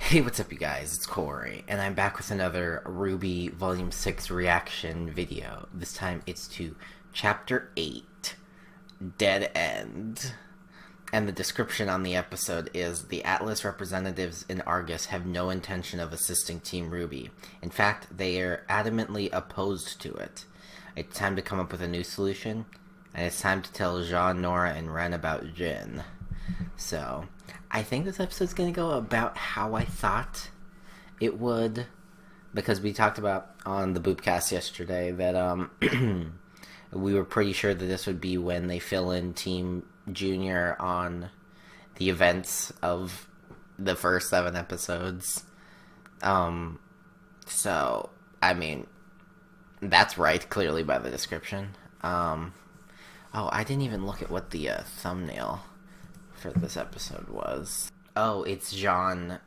Hey, what's up you guys, it's Corey, and I'm back with another RWBY Volume 6 reaction video. This time it's to Chapter 8, Dead End. And the description on the episode is, the Atlas representatives in Argus have no intention of assisting Team RWBY. In fact, they are adamantly opposed to it. It's time to come up with a new solution, and it's time to tell Jean, Nora, and Ren about Jin. So, I think this episode's going to go about how I thought it would, because we talked about on the Boopcast yesterday that we were pretty sure that this would be when they fill in Team Junior on the events of the first 7 episodes. So, I mean, that's right, clearly by the description. Oh, I didn't even look at what the thumbnail for this episode was. Oh, it's Jean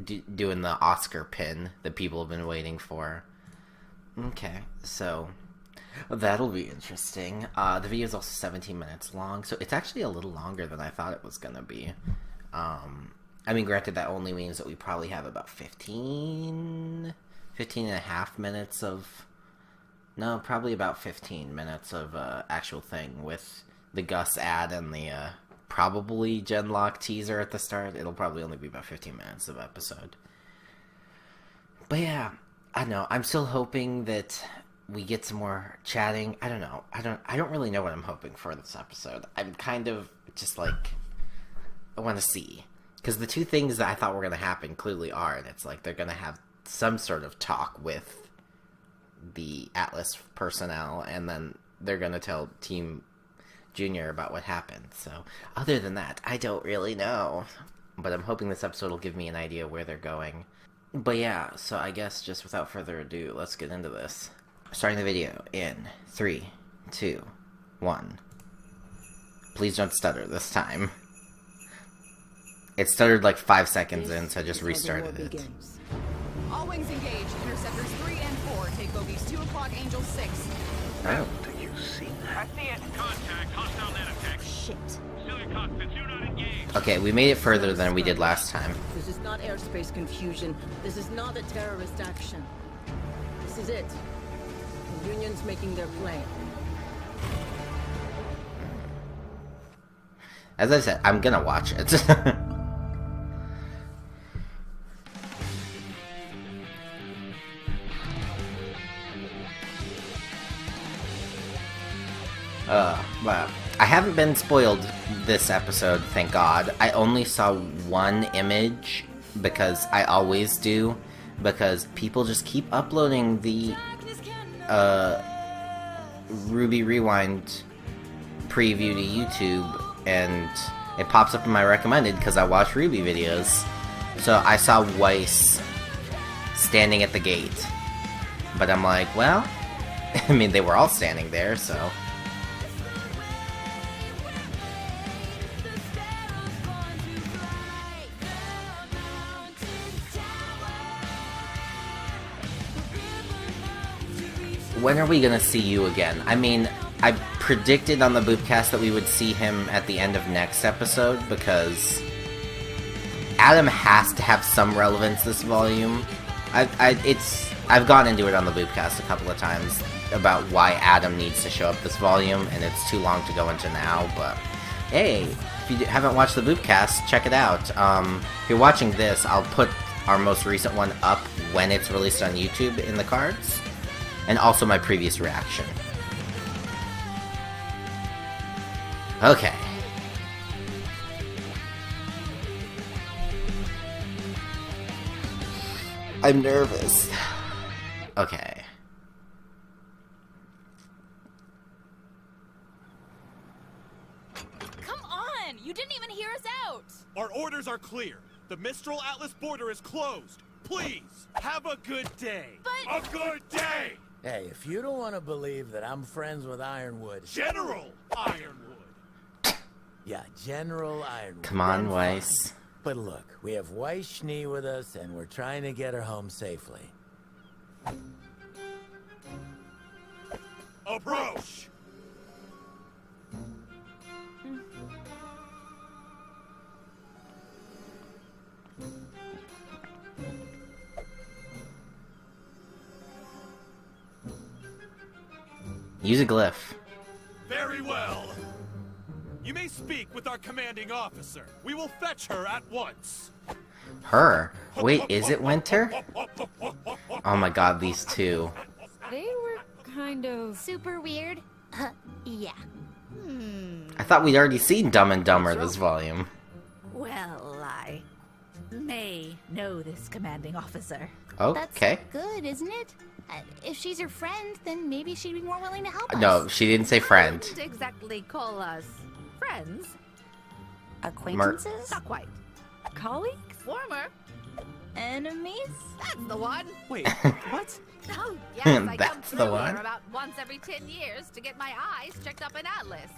doing the Oscar pin that people have been waiting for. Okay, so that'll be interesting. The video is also 17 minutes long, so it's actually a little longer than I thought it was gonna be. I mean, granted, that only means that we probably have about 15 and a half minutes of... No, probably about 15 minutes of actual thing with the Gus ad and the probably Genlock teaser at the start. It'll probably only be about 15 minutes of episode. But yeah, I don't know. I'm still hoping that we get some more chatting. I don't know. I don't really know what I'm hoping for this episode. I'm kind of just like, I want to see. Because the two things that I thought were going to happen clearly are, and it's like they're going to have some sort of talk with the Atlas personnel, and then they're going to tell Team Junior about what happened. So, other than that, I don't really know. But I'm hoping this episode will give me an idea where they're going. But yeah, so I guess just without further ado, let's get into this. Starting the video in 3, 2, 1. Please don't stutter this time. It stuttered like 5 seconds in, so I just restarted it. All wings engaged. Interceptors 3 and 4. Take bogeys 2 o'clock, Angel 6. Oh. Do you see that? I see it. Contact. Hostile net attack. Shit. Still your cockpits. Do not engage. Okay, we made it further than we did last time. This is not airspace confusion. This is not a terrorist action. This is it. The Union's making their play. As I said, I'm gonna watch it. But I haven't been spoiled this episode, thank God. I only saw one image, because I always do, because people just keep uploading the RWBY Rewind preview to YouTube, and it pops up in my recommended because I watch RWBY videos. So I saw Weiss standing at the gate, but I'm like, well, I mean, they were all standing there, so... When are we gonna see you again? I mean, I predicted on the Boopcast that we would see him at the end of next episode, because Adam has to have some relevance this volume. I've gone into it on the Boopcast a couple of times about why Adam needs to show up this volume, and it's too long to go into now, but hey, if you haven't watched the Boopcast, check it out. If you're watching this, I'll put our most recent one up when it's released on YouTube in the cards. And also my previous reaction. Okay. I'm nervous. Okay. Come on! You didn't even hear us out! Our orders are clear. The Mistral Atlas border is closed. Please, have a good day. But... A good day! Hey, if you don't want to believe that I'm friends with Ironwood... General Ironwood! Yeah, General Ironwood. Come on, then Weiss. fine. But look, we have Weiss Schnee with us, and we're trying to get her home safely. Approach! Use a glyph. Very well. You may speak with our commanding officer. We will fetch her at once. Her? Wait, is it winter? Oh my god, these two. They were kind of super weird. Yeah. I thought we'd already seen Dumb and Dumber this volume. Well, I may know this commanding officer. Okay. That's good, isn't it? If she's your friend, then maybe she'd be more willing to help us. No, she didn't say I friend. wouldn't exactly call us friends. Acquaintances? Not quite. colleagues? Former. Enemies? That's the one. Wait, what? Oh, yes, I come That's through the one. here about once every 10 years to get my eyes checked up in Atlas.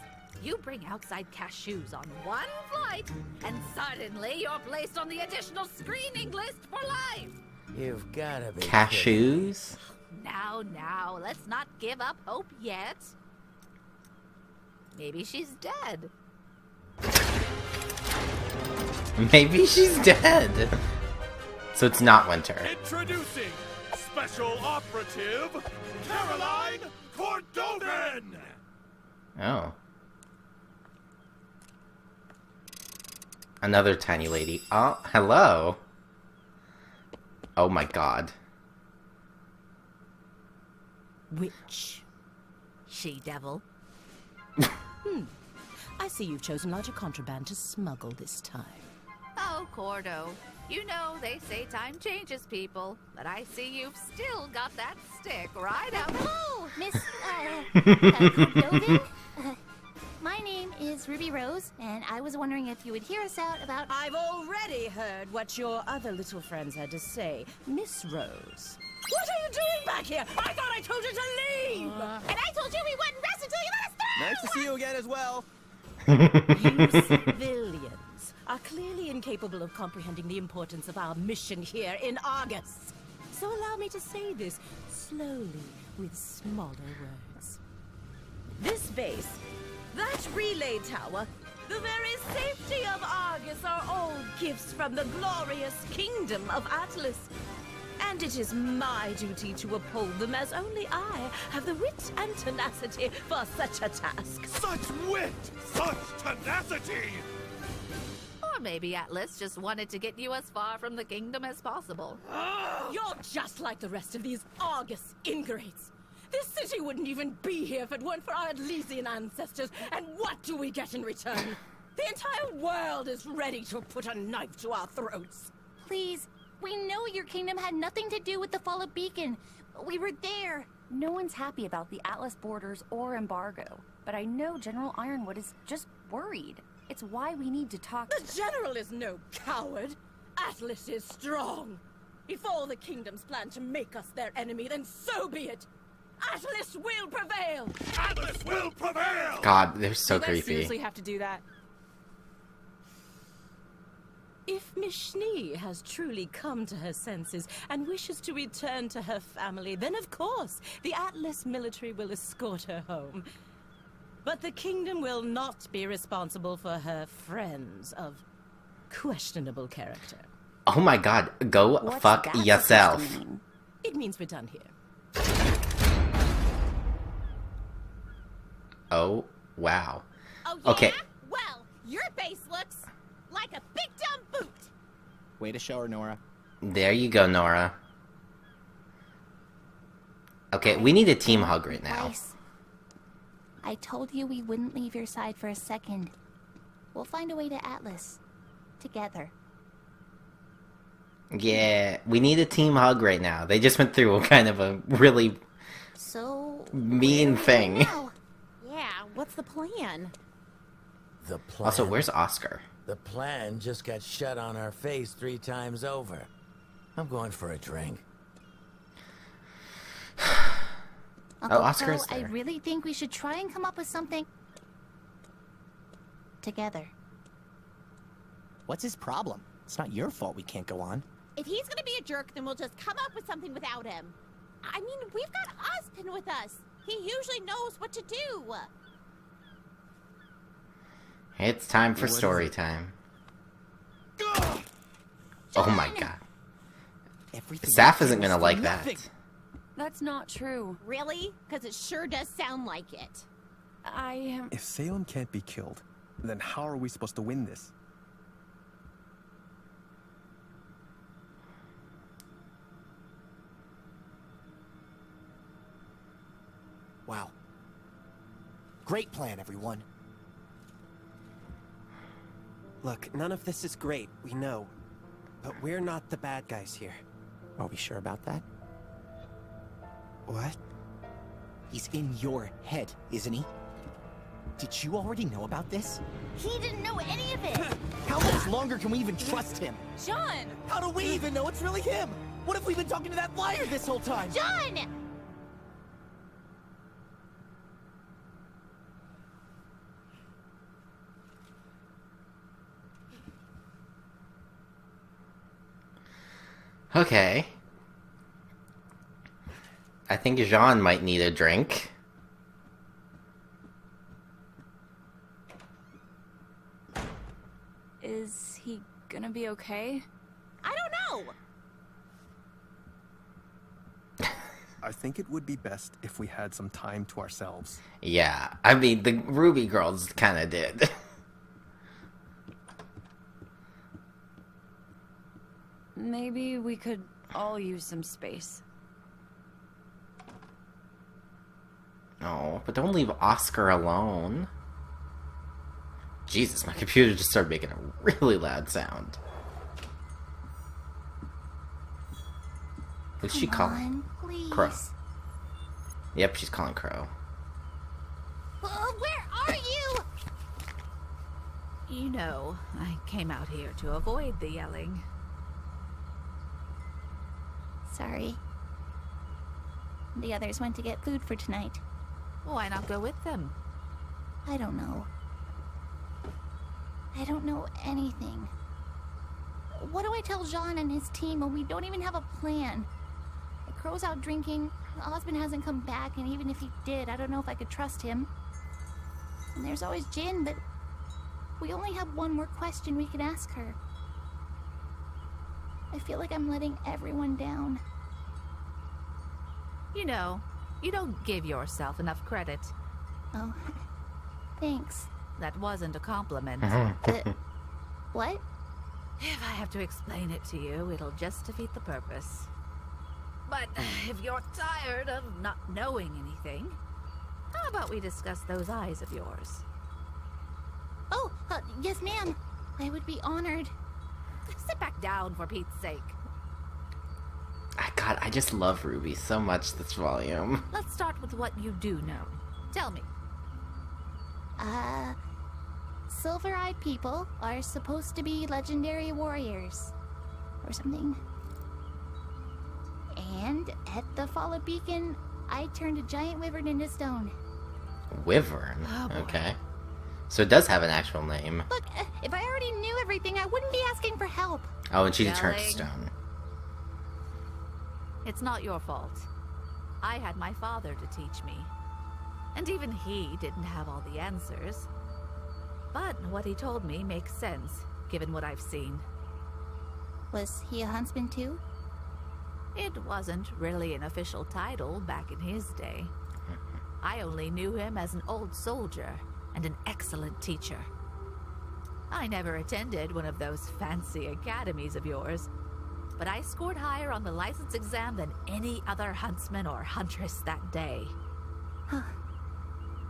You bring outside cashews on one flight, and suddenly you're placed on the additional screening list for life. You've gotta be kidding. Cashews? Now, let's not give up hope yet. Maybe she's dead. Maybe she's dead. So it's not winter. Introducing Special Operative Caroline Cordovan! Oh. Another tiny lady. Oh, hello. Oh my god. Which? She-devil. I see you've chosen larger contraband to smuggle this time. Oh, Cordo. You know, they say time changes people, but I see you've still got that stick right out. Oh, Miss, Cordovan? My name is Ruby Rose, and I was wondering if you would hear us out about... I've already heard what your other little friends had to say, Miss Rose. What are you doing back here? I thought I told you to leave! And I told you we wouldn't rest until you let us through! Nice to see you again as well. You civilians are clearly incapable of comprehending the importance of our mission here in Argus. So allow me to say this slowly with smaller words. This base, that relay tower, the very safety of Argus are all gifts from the glorious kingdom of Atlas. And it is my duty to uphold them, as only I have the wit and tenacity for such a task. Such wit! Such tenacity! Or maybe Atlas just wanted to get you as far from the kingdom as possible. You're just like the rest of these Argus ingrates. This city wouldn't even be here if it weren't for our Elysian ancestors. And what do we get in return? The entire world is ready to put a knife to our throats. Please, we know your kingdom had nothing to do with the fall of Beacon. We were there. No one's happy about the Atlas borders or embargo, but I know General Ironwood is just worried. It's why we need to talk to... The General is no coward. Atlas is strong. If all the kingdoms plan to make us their enemy, then so be it. Atlas will prevail. Atlas will prevail! God, they're so Do I creepy. seriously have to do that? If Miss Schnee has truly come to her senses and wishes to return to her family, then of course the Atlas military will escort her home. But the kingdom will not be responsible for her friends of questionable character. Oh my god, go What's fuck that yourself. supposed to mean? It means we're done here. Oh, wow. Oh, yeah? Okay. Well, your base looks like a big dumb boot. Way to show her, Nora. There you go, Nora. Okay, we need a team hug right now. Bryce, I told you we wouldn't leave your side for a second. We'll find a way to Atlas. Together. Yeah, we need a team hug right now. They just went through a kind of a really So... mean where are we thing. now? Yeah, what's the plan? The plan. Also, where's Oscar? The plan just got shut on our face 3 times over. I'm going for a drink. Uncle Oscar's Phil, I there. really think we should try and come up with something... together. What's his problem? It's not your fault we can't go on. If he's gonna be a jerk, then we'll just come up with something without him. I mean, we've got Ozpin with us. He usually knows what to do. It's time for story time. Oh my god. Everything Saf I isn't did gonna was like for that. nothing. That's not true. Really? Because it sure does sound like it. I am... If Salem can't be killed, then how are we supposed to win this? Wow. Great plan, everyone. Look, none of this is great, we know. But we're not the bad guys here. Are we sure about that? What? He's in your head, isn't he? Did you already know about this? He didn't know any of it. How much longer can we even trust him? John! How do we even know it's really him? What if we've been talking to that liar this whole time? John! Okay. I think Jean might need a drink. Is he gonna be okay? I don't know! I think it would be best if we had some time to ourselves. Yeah, I mean, the Ruby girls kind of did. Maybe we could all use some space. Oh, but don't leave Oscar alone. Jesus, my computer just started making a really loud sound. Who's she calling? Please. Crow. Yep, she's calling Crow. Where are you? You know, I came out here to avoid the yelling. Sorry. The others went to get food for tonight. Why not go with them? I don't know. I don't know anything. What do I tell Jean and his team when we don't even have a plan? The Crow's out drinking, Osmond hasn't come back, and even if he did, I don't know if I could trust him. And there's always Jin, but we only have one more question we could ask her. I feel like I'm letting everyone down. You know, you don't give yourself enough credit. Oh, thanks. That wasn't a compliment. What? If I have to explain it to you, it'll just defeat the purpose. But if you're tired of not knowing anything, how about we discuss those eyes of yours? Oh, yes, ma'am. I would be honored. Sit back down, for Pete's sake. God, I just love Ruby so much this volume. Let's start with what you do know. Tell me. Silver-eyed people are supposed to be legendary warriors. Or something. And at the Fall of Beacon, I turned a giant wyvern into stone. Wyvern? Oh, boy. Okay. So it does have an actual name. Look, if I already knew everything, I wouldn't be asking for help. Oh, and she turned to Yelling. stone. It's not your fault. I had my father to teach me. And even he didn't have all the answers. But what he told me makes sense, given what I've seen. Was he a huntsman too? It wasn't really an official title back in his day. I only knew him as an old soldier and an excellent teacher. I never attended one of those fancy academies of yours, but I scored higher on the license exam than any other huntsman or huntress that day. Huh.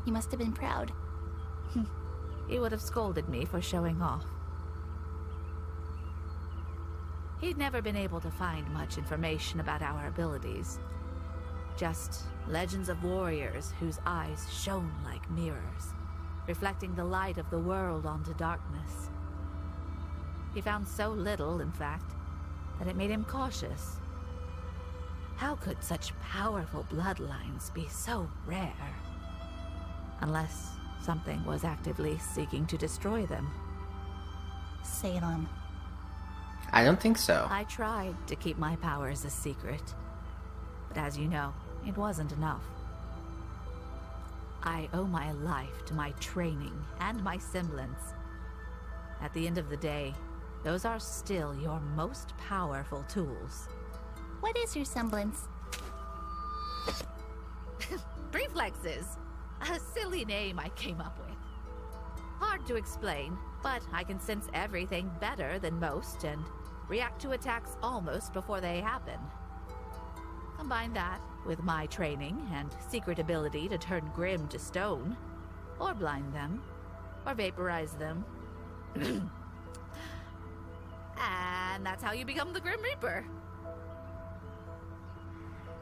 You must have been proud. He would have scolded me for showing off. He'd never been able to find much information about our abilities. Just legends of warriors whose eyes shone like mirrors, reflecting the light of the world onto darkness. He found so little, in fact, that it made him cautious. How could such powerful bloodlines be so rare? Unless something was actively seeking to destroy them. Salem. I don't think so. I tried to keep my powers a secret, but as you know, it wasn't enough. I owe my life to my training and my semblance. At the end of the day, those are still your most powerful tools. What is your semblance? Reflexes. A silly name I came up with. Hard to explain, but I can sense everything better than most and react to attacks almost before they happen. Combine that with my training and secret ability to turn Grimm to stone, or blind them, or vaporize them. And that's how you become the Grim Reaper.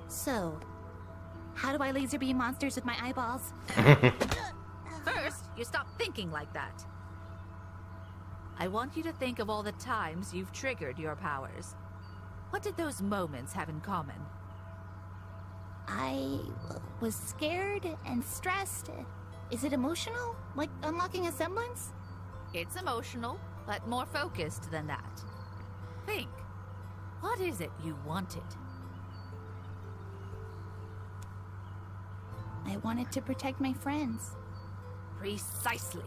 So, how do I laser beam monsters with my eyeballs? First, you stop thinking like that. I want you to think of all the times you've triggered your powers. What did those moments have in common? I was scared and stressed. Is it emotional? Like unlocking a semblance? It's emotional, but more focused than that. Think. What is it you wanted? I wanted to protect my friends. Precisely.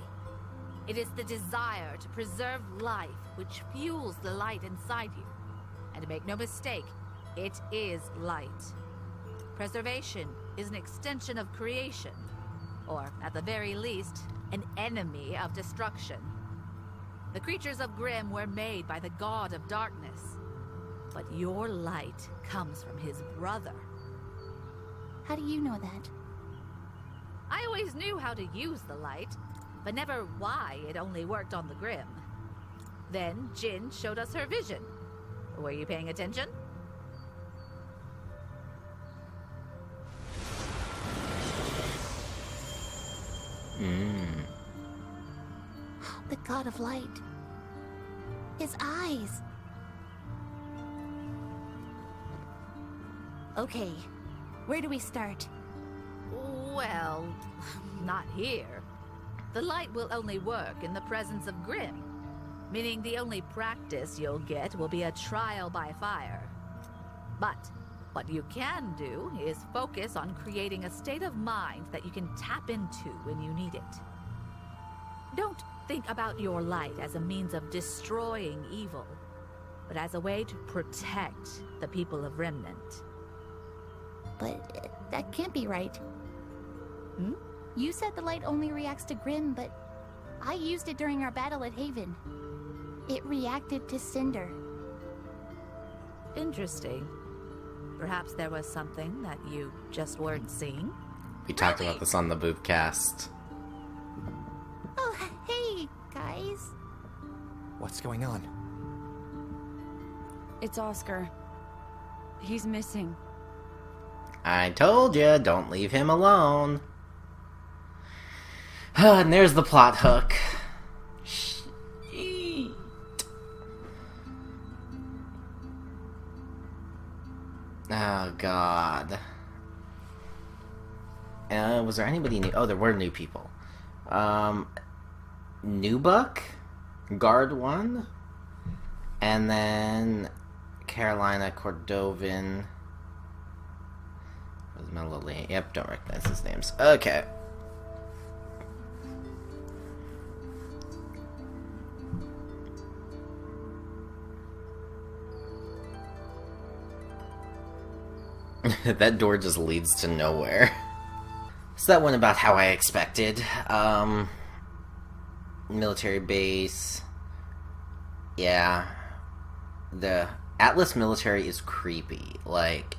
It is the desire to preserve life which fuels the light inside you. And make no mistake, it is light. Preservation is an extension of creation, or at the very least, an enemy of destruction. The creatures of Grimm were made by the god of darkness, but your light comes from his brother. How do you know that? I always knew how to use the light, but never why it only worked on the Grimm. Then Jin showed us her vision. Were you paying attention? The god of light. His eyes. Okay, where do we start? Well, not here. The light will only work in the presence of Grimm, meaning the only practice you'll get will be a trial by fire. But what you can do is focus on creating a state of mind that you can tap into when you need it. Don't think about your light as a means of destroying evil, but as a way to protect the people of Remnant. But that can't be right. Hmm? You said the light only reacts to Grimm, but I used it during our battle at Haven. It reacted to Cinder. Interesting. Perhaps there was something that you just weren't seeing? We talked about this on the Boopcast. Oh, hey, guys. What's going on? It's Oscar. He's missing. I told you, don't leave him alone. And there's the plot hook. Sheet. Oh, God. Was there anybody new? Oh, there were new people. Newbuck, Guard 1, and then Carolina Cordovan. Was Melody? Yep, don't recognize his names. Okay. That door just leads to nowhere. So that went about how I expected. Military base. Yeah. The Atlas military is creepy. Like,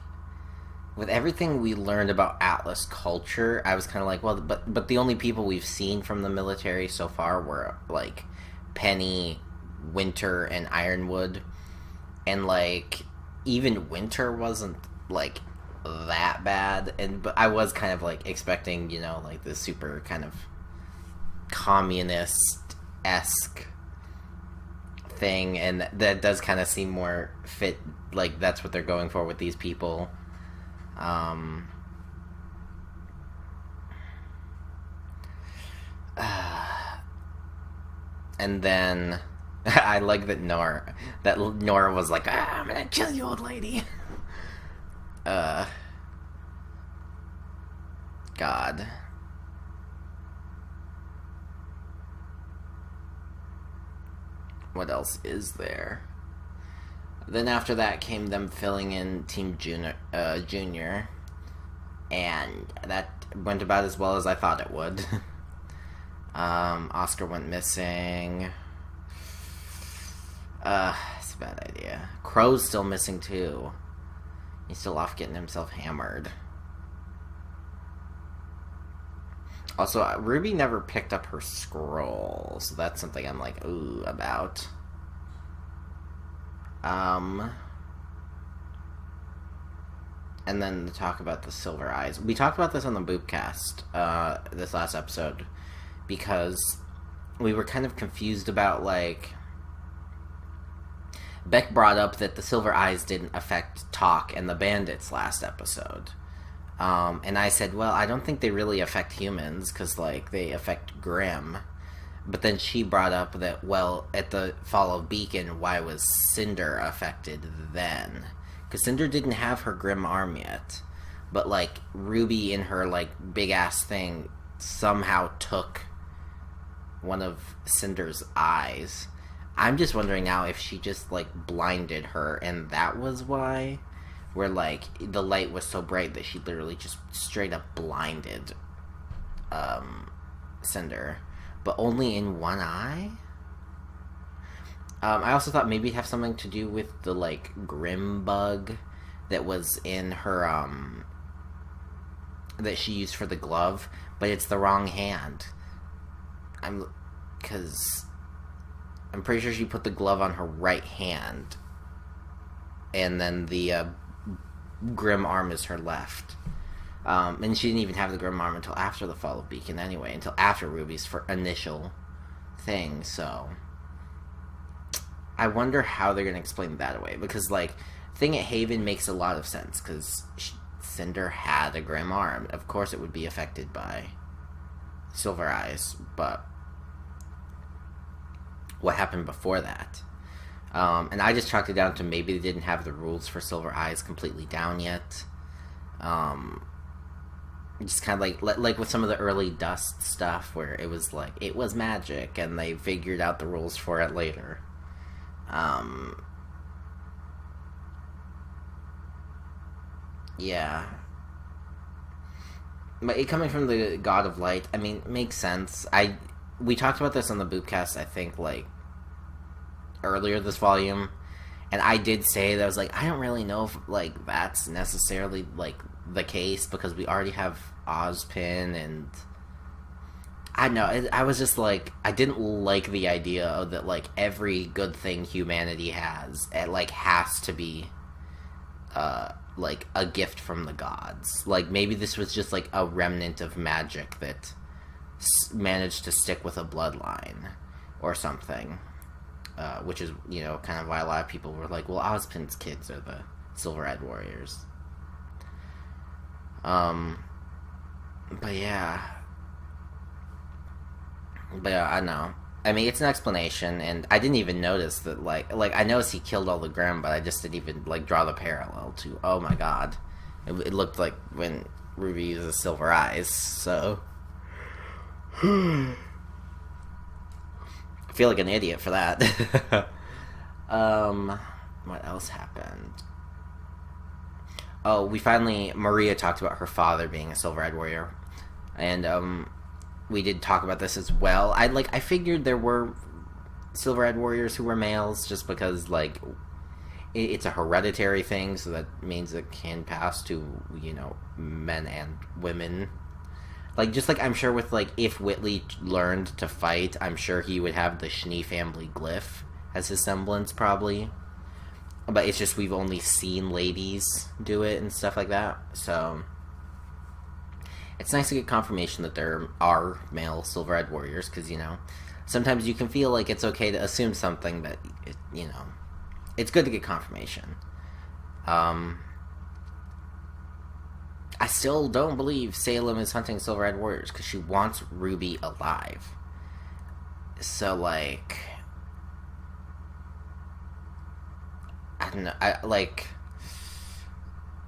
with everything we learned about Atlas culture, I was kind of like, well, but the only people we've seen from the military so far were, like, Penny, Winter, and Ironwood. And, like, even Winter wasn't, like, that bad. But I was kind of, like, expecting, you know, like, this super kind of communist-esque thing. And that does kind of seem more fit, like, that's what they're going for with these people. And then I like that Nora was like, I'm gonna kill you, old lady. God. What else is there? Then after that came them filling in Team Junior. And that went about as well as I thought it would. Oscar went missing. It's a bad idea. Crow's still missing too. He's still off getting himself hammered. Also, RWBY never picked up her scroll, so that's something I'm like, ooh, about. And then to talk about the Silver Eyes. We talked about this on the Boopcast, this last episode, because we were kind of confused about, like... Beck brought up that the Silver Eyes didn't affect Talk and the Bandits last episode. And I said, well, I don't think they really affect humans, because, like, they affect Grimm. But then she brought up that, well, at the fall of Beacon, why was Cinder affected then? Because Cinder didn't have her Grimm arm yet. But, like, RWBY in her, like, big-ass thing somehow took one of Cinder's eyes. I'm just wondering now if she just, like, blinded her, and that was why? Where, like, the light was so bright that she literally just straight up blinded Cinder. But only in one eye? I also thought maybe it'd have something to do with the, like, Grimm bug that was in her, that she used for the glove, but it's the wrong hand. Because I'm pretty sure she put the glove on her right hand, and then the, Grimm arm is her left. And she didn't even have the Grimm arm until after the fall of Beacon anyway, until after RWBY's initial thing, so... I wonder how they're going to explain that away, because, like, Thing at Haven makes a lot of sense, because Cinder had a Grimm arm. Of course it would be affected by Silver Eyes, but what happened before that? And I just chalked it down to maybe they didn't have the rules for Silver Eyes completely down yet. Just kind of like with some of the early Dust stuff, where it was like, it was magic, and they figured out the rules for it later. Yeah. But it coming from the God of Light, I mean, makes sense. We talked about this on the Boopcast, I think, like, earlier this volume, and I did say that I was like, I don't really know if, like, that's necessarily, like, the case, because we already have Ozpin, and I don't know, I was just like, I didn't like the idea of that, like, every good thing humanity has, it, like, has to be, like, a gift from the gods. Like, maybe this was just, like, a remnant of magic that managed to stick with a bloodline, or something. Which is, you know, kind of why a lot of people were like, well, Ozpin's kids are the Silver-Eyed Warriors. But yeah, I know. I mean, it's an explanation, and I didn't even notice that, like, I noticed he killed all the Grimm, but I just didn't even, like, draw the parallel to, oh my god. It looked like when RWBY uses Silver Eyes, so... I feel like an idiot for that. What else happened? Oh, Maria talked about her father being a Silver-Eyed Warrior. And, we did talk about this as well. I figured there were Silver-Eyed Warriors who were males, just because, like, it's a hereditary thing, so that means it can pass to, you know, men and women. Like, just like, I'm sure with, like, if Whitley learned to fight, I'm sure he would have the Schnee family glyph as his semblance, probably. But it's just we've only seen ladies do it and stuff like that, so... It's nice to get confirmation that there are male Silver-Eyed Warriors, because, you know, sometimes you can feel like it's okay to assume something, but, you know, it's good to get confirmation. I still don't believe Salem is hunting Silver-Eyed Warriors, because she wants RWBY alive. So, like... I don't know,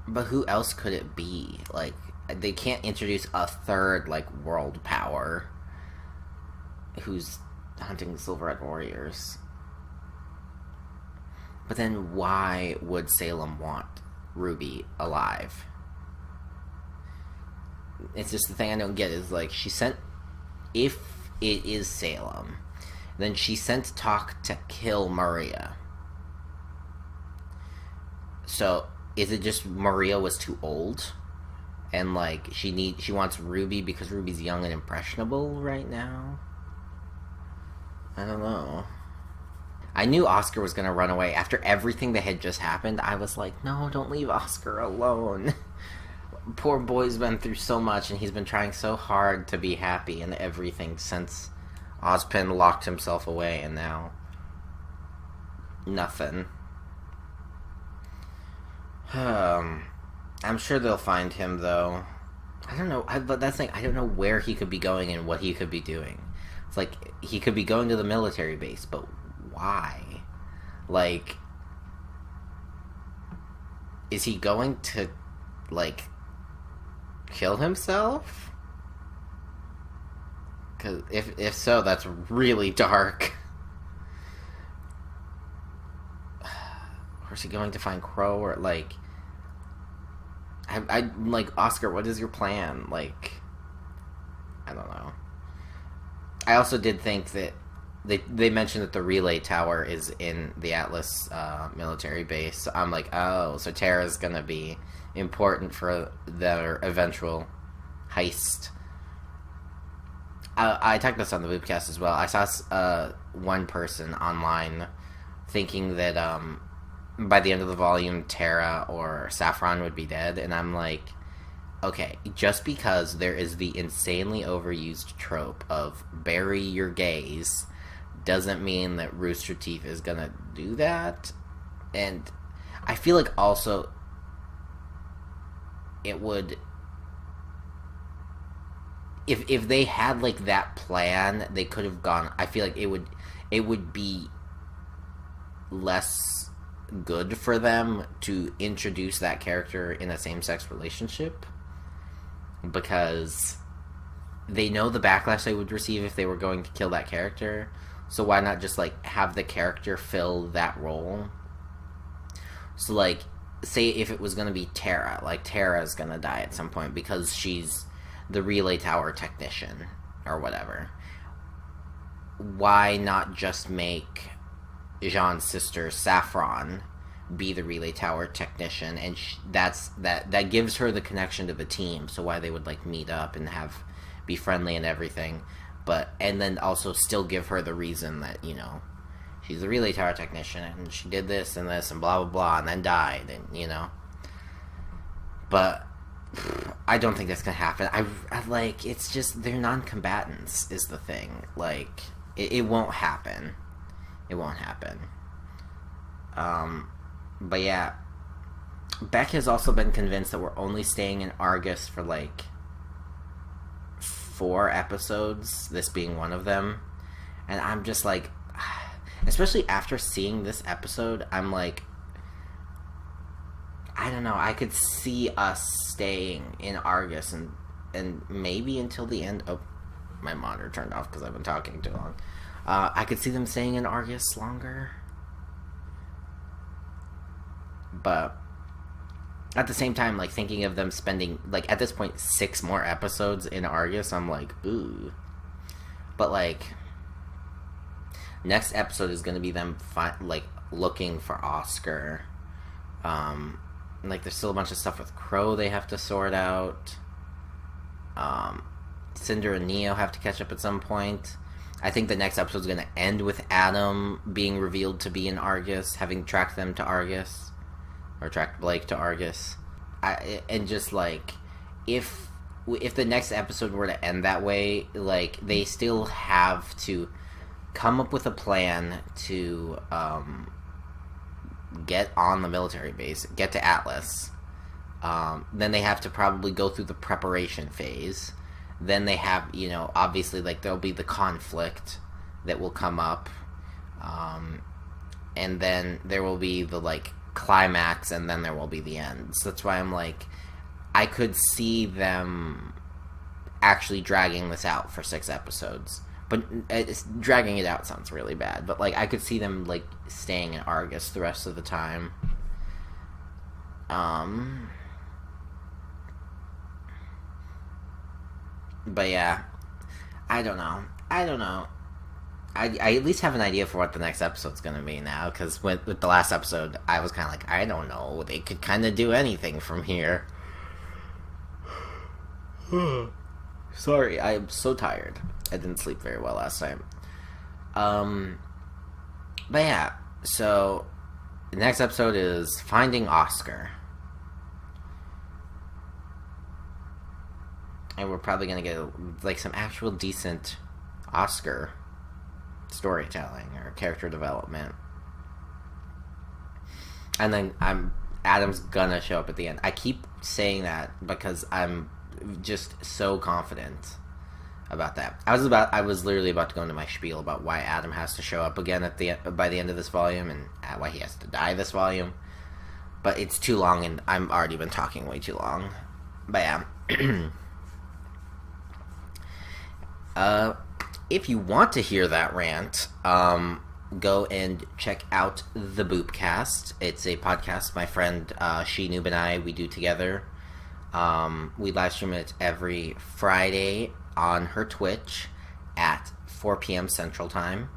but who else could it be? Like, they can't introduce a third, like, world power who's hunting the Silver-Eyed Warriors. But then why would Salem want RWBY alive? it's just the thing I don't get is, like, she sent, if it is Salem, then she sent Talk to kill Maria. So, is it just Maria was too old? And, like, she wants Ruby because Ruby's young and impressionable right now? I don't know. I knew Oscar was gonna run away. After everything that had just happened, I was like, no, don't leave Oscar alone. Poor boy's been through so much, and he's been trying so hard to be happy and everything since Ozpin locked himself away, and now nothing. I'm sure they'll find him, though. I don't know. But that's like, I don't know where he could be going and what he could be doing. It's like, he could be going to the military base, but why? Like, is he going to, like, kill himself? Because if so, that's really dark. Or is he going to find Crow, or, like... I like, Oscar, what is your plan? Like, I don't know. I also did think that they mentioned that the relay tower is in the Atlas military base. So I'm like, oh, so Terra's gonna be important for their eventual heist. I talked this on the Boopcast as well. I saw one person online thinking that by the end of the volume, Terra or Saffron would be dead, and I'm like, okay, just because there is the insanely overused trope of bury your gays doesn't mean that Rooster Teeth is gonna do that. And I feel like also it would, if they had like that plan, they could have gone, I feel like it would be less good for them to introduce that character in a same-sex relationship, because they know the backlash they would receive if they were going to kill that character. So why not just, like, have the character fill that role? So, like, say if it was going to be Terra, like, Terra's going to die at some point because she's the relay tower technician or whatever. Why not just make Jean's sister Saffron be the relay tower technician, and that gives her the connection to the team, so why they would, like, meet up and be friendly and everything, and then also still give her the reason that, you know, she's the relay tower technician and she did this and this and blah blah blah and then died, and, you know. But I don't think that's gonna happen. I like, it's just, they're non-combatants is the thing. Like, it won't happen. It won't happen. But yeah, Beck has also been convinced that we're only staying in Argus for, like, 4 episodes, this being one of them. And I'm just like, especially after seeing this episode, I'm like, I don't know, I could see us staying in Argus and maybe until the end. Oh, my monitor turned off because I've been talking too long. I could see them staying in Argus longer. But at the same time, like, thinking of them spending, like, at this point, 6 more episodes in Argus, I'm like, ooh. But, like, next episode is going to be them, like, looking for Oscar. Like, there's still a bunch of stuff with Crow they have to sort out. Cinder and Neo have to catch up at some point. I think the next episode is going to end with Adam being revealed to be in Argus, having tracked them to Argus. Or tracked Blake to Argus. And just, like, if the next episode were to end that way, like, they still have to come up with a plan to get on the military base, get to Atlas. Then they have to probably go through the preparation phase. Then they have, you know, obviously, like, there'll be the conflict that will come up. And then there will be the, like, climax, and then there will be the end. So that's why I'm like, I could see them actually dragging this out for 6 episodes. But dragging it out sounds really bad. But, like, I could see them, like, staying in Argus the rest of the time. But yeah, I don't know. I at least have an idea for what the next episode's gonna be now, because with the last episode, I was kind of like, I don't know. They could kind of do anything from here. Sorry, I'm so tired. I didn't sleep very well last night. But yeah, so the next episode is Finding Oscar. And we're probably gonna get like some actual decent Oscar storytelling or character development. And then Adam's gonna show up at the end. I keep saying that because I'm just so confident about that. I was literally about to go into my spiel about why Adam has to show up again by the end of this volume, and why he has to die this volume. But it's too long, and I've already been talking way too long. But yeah. If you want to hear that rant, go and check out the Boopcast. It's a podcast my friend She Noob and I, we do together. We live stream it every Friday on her Twitch at 4 p.m. Central Time.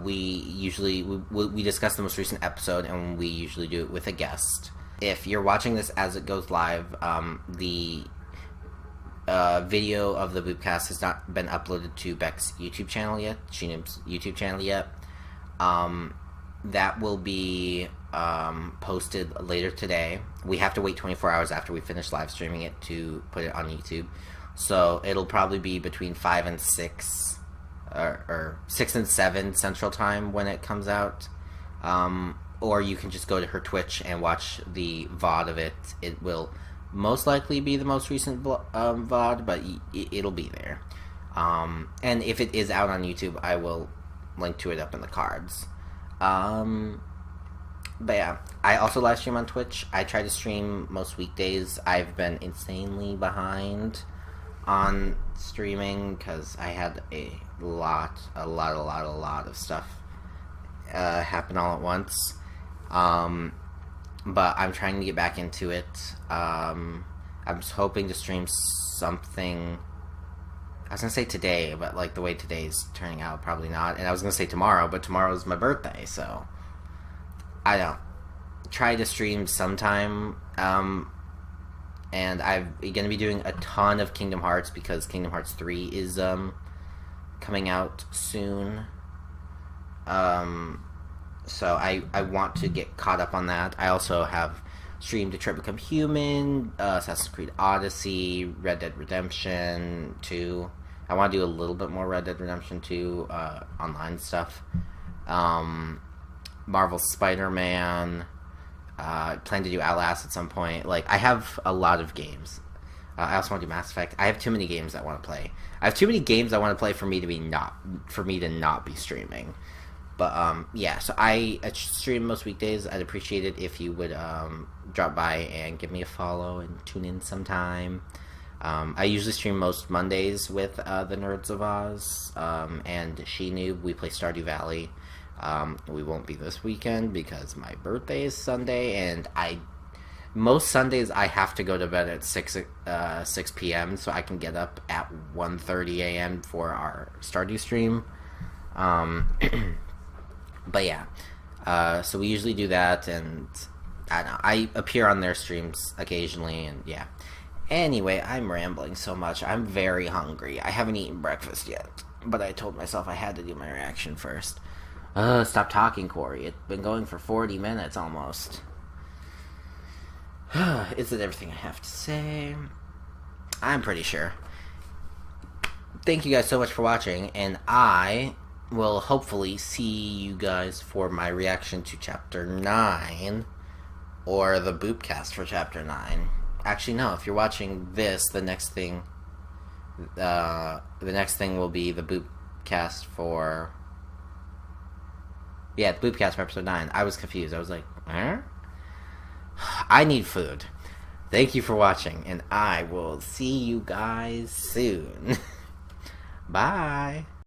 We discuss the most recent episode, and we usually do it with a guest. If you're watching this as it goes live, the video of the Boopcast has not been uploaded to Beck's YouTube channel yet, She Noob's YouTube channel yet. That will be posted later today. We have to wait 24 hours after we finish live streaming it to put it on YouTube. So it'll probably be between 5 and 6, or 6 and 7 Central Time when it comes out. Or you can just go to her Twitch and watch the VOD of it. It will most likely be the most recent VOD, but it'll be there. And if it is out on YouTube, I will link to it up in the cards. But yeah, I also live stream on Twitch. I try to stream most weekdays. I've been insanely behind on streaming because I had a lot of stuff happen all at once. But I'm trying to get back into it. I'm just hoping to stream something. I was gonna say today, but like the way today's turning out, probably not. And I was gonna say tomorrow, but tomorrow's my birthday, so I don't try to stream sometime. And I'm gonna be doing a ton of Kingdom Hearts because Kingdom Hearts 3 is coming out soon. So I want to get caught up on that. I also have streamed Detroit Become Human, Assassin's Creed Odyssey, Red Dead Redemption 2. I want to do a little bit more Red Dead Redemption 2 online stuff. Marvel Spider-Man. I plan to do Outlast at some point. Like, I have a lot of games. I also want to do Mass Effect. I have too many games I want to play. I have too many games I want to play for me to not be streaming. But yeah, so I stream most weekdays. I'd appreciate it if you would drop by and give me a follow and tune in sometime. I usually stream most Mondays with the Nerds of Oz and She Noob. We play Stardew Valley. We won't be this weekend because my birthday is Sunday, and most Sundays I have to go to bed at 6 p.m. so I can get up at 1:30 a.m. for our Stardew stream. But yeah, so we usually do that, and I don't know, I appear on their streams occasionally, and yeah. Anyway, I'm rambling so much. I'm very hungry. I haven't eaten breakfast yet, but I told myself I had to do my reaction first. Stop talking, Corey. It's been going for 40 minutes almost. Is it everything I have to say? I'm pretty sure. Thank you guys so much for watching, and I will hopefully see you guys for my reaction to Chapter 9, or the Boopcast for Chapter 9. Actually, no, if you're watching this, the next thing will be the Boopcast for... Yeah, the Boopcast for Episode 9. I was confused. I was like, huh? I need food. Thank you for watching, and I will see you guys soon. Bye!